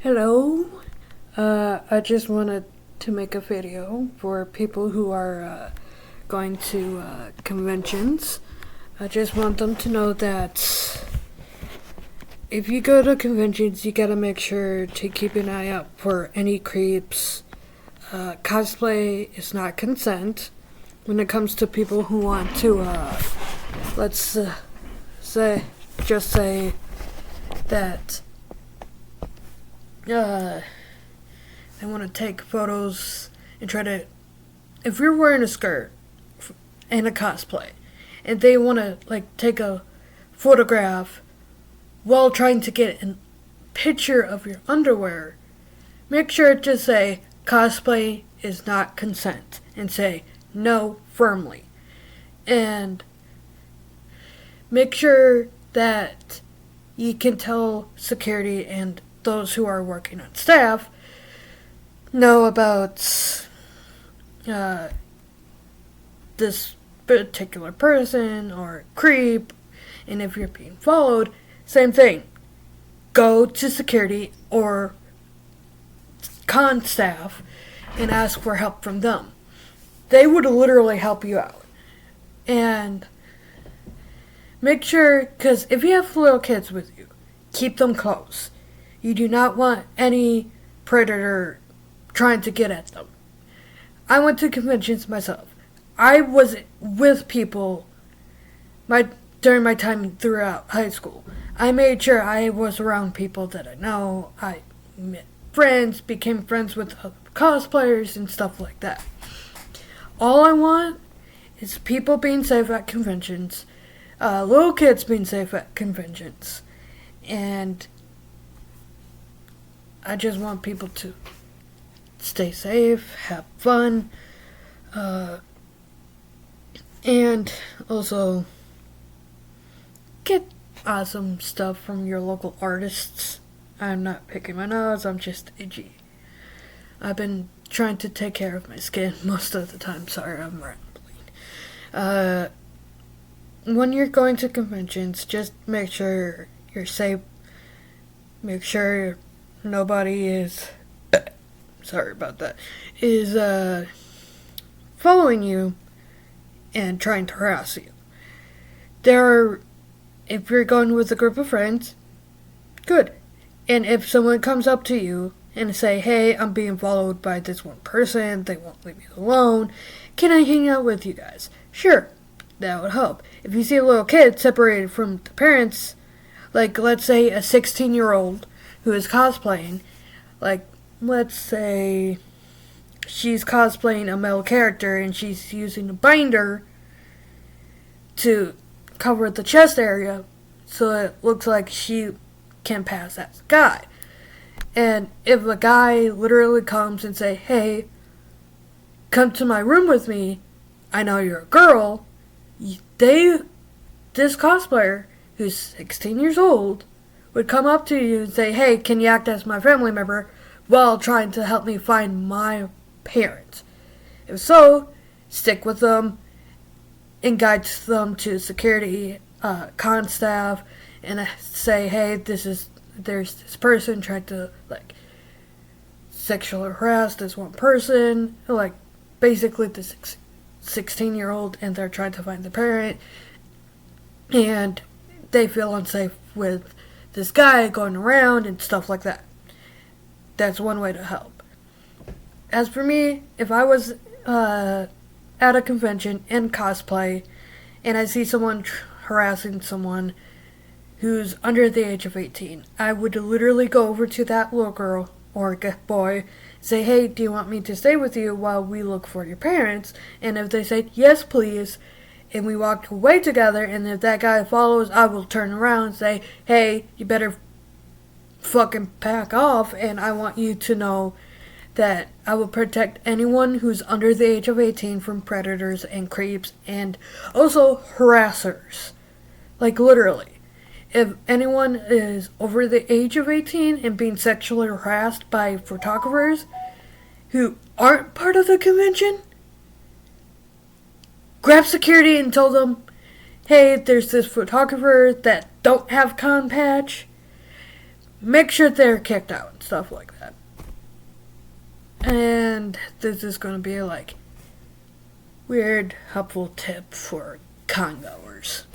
Hello. I just wanted to make a video for people who are going to conventions. I just want them to know that if you go to conventions, you gotta make sure to keep an eye out for any creeps. Cosplay is not consent when it comes to people who want to, let's say that they want to take photos and try to. If you're wearing a skirt and a cosplay, and they want to take a photograph while trying to get a picture of your underwear, make sure to say cosplay is not consent and say no firmly, and make sure that you can tell security and those who are working on staff know about this particular person or creep, and if you're being followed, same thing. Go to security or con staff and ask for help from them. They would literally help you out. And make sure, because if you have little kids with you, keep them close. You do not want any predator trying to get at them. I went to conventions myself. I was with people during my time throughout high school. I made sure I was around people that I know. I met friends, became friends with cosplayers and stuff like that. All I want is people being safe at conventions, little kids being safe at conventions, and I just want people to stay safe, have fun, and also get awesome stuff from your local artists. I'm not picking my nose, I'm just itchy. I've been trying to take care of my skin most of the time. Sorry, I'm rambling. When you're going to conventions, just make sure you're safe. Make sure nobody is sorry about that, is following you and trying to harass you. If you're going with a group of friends, good. And if someone comes up to you and say, hey, I'm being followed by this one person, they won't leave me alone, can I hang out with you guys? Sure, that would help. If you see a little kid separated from the parents, let's say a 16-year-old who is cosplaying, let's say she's cosplaying a male character and she's using a binder to cover the chest area so it looks like she can pass as a guy. And if a guy literally comes and say, hey, come to my room with me, I know you're a girl, this cosplayer who's 16 years old would come up to you and say, hey, can you act as my family member while trying to help me find my parents? If so, stick with them and guide them to security, con staff, and say, hey, there's this person trying to sexually harass this one person, basically this 16-year-old, and they're trying to find the parent, and they feel unsafe with this guy going around and stuff like that. That's one way to help. As for me, if I was at a convention in cosplay and I see someone harassing someone who's under the age of 18, I would literally go over to that little girl or boy, say, hey, do you want me to stay with you while we look for your parents? And if they say, yes, please, and we walk away together, and if that guy follows, I will turn around and say, hey, you better fucking back off, and I want you to know that I will protect anyone who's under the age of 18 from predators and creeps and also harassers. Literally. If anyone is over the age of 18 and being sexually harassed by photographers who aren't part of the convention, grab security and tell them, hey, there's this photographer that don't have con patch. make sure they're kicked out and stuff like that. And this is going to be like weird, helpful tip for con goers.